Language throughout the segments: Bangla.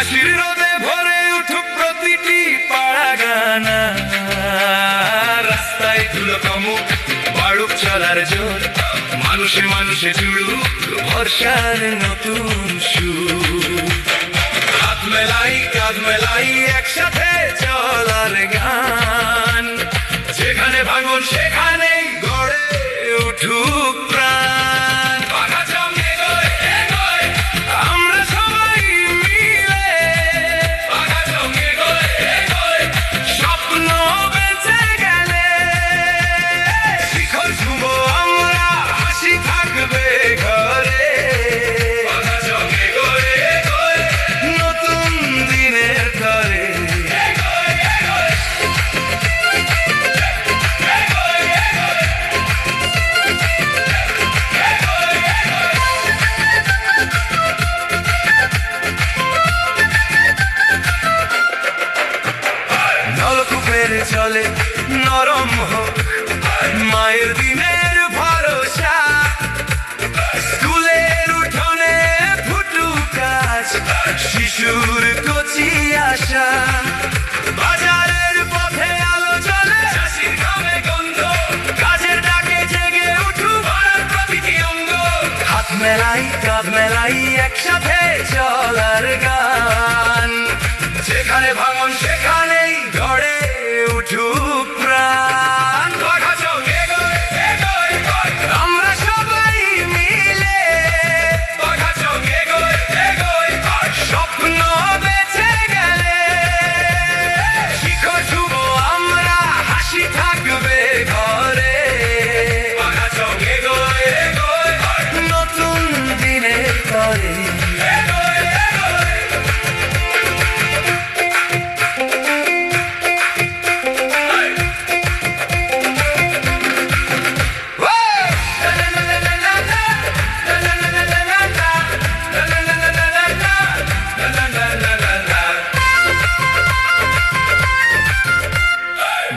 হাসির রোদে ভরে উঠুক প্রতিটি পাড়া গানা, রাস্তায় ধুলো কমুক, বাড়ুক চলার জোর, মানুষে মানুষে জুড়ুক ভরসার নতুন সুর। হাত মেলাই কাঁধ মেলাই একসাথে চলার গান, যেখানে ভাঙন সেখানেই গড়ে উঠুক প্রাণ। আমরা সবাই মিলে স্বপ্ন বেঁচে গেলে শিখর ছুঁব আমরা, হাসি থাকবে ঘরে, নতুন দিনের তরে। নলকূপের চলে নরম হোক মায়ের দিনের ভরসা, স্কুলের উঠোনে ফুটুক আজ শিশুর কচি আশা, বাজারের পথে আলো জ্বলে চাষির ঘামে গন্ধ, কাজের ডাকে জেগে উঠুক প্রতিটি অঙ্গ। হাত মেলাই কাঁধ মেলাই একসাথে চলার গান, যেখানে ভাঙন সেখানেই গড়ে উঠুক প্রাণ। আমরা সবাই মিলে স্বপ্ন বেঁচে গেলে শিখর ছুঁব আমরা, হাসি থাকবে ঘরে, নতুন দিনের তরে।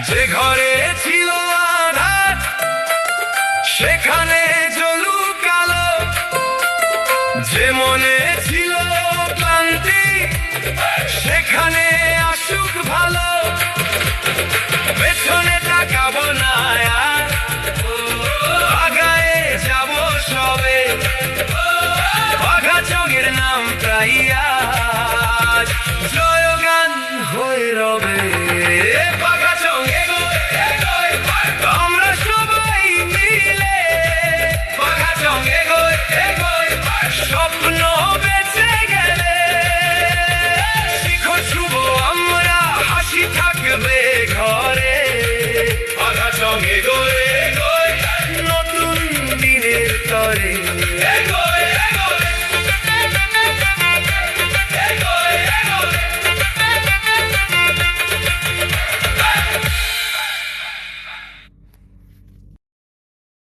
যে ঘরে ছিল আধার সেখানে জ্বলুক আলো, যে মনে ছিল ক্লান্তি সেখানে আসুক ভালো, পেছনে তাকাবো না আর, আগায়ে যাব সবে, বাঘাচঙের নাম প্রায় আজ জয়গান হয়ে রবে। আমরা সবাই মিলে স্বপ্ন বেঁচে গেলে শিখর ছুঁব আমরা, হাসি থাকবে ঘরে, নতুন দিনের তরে।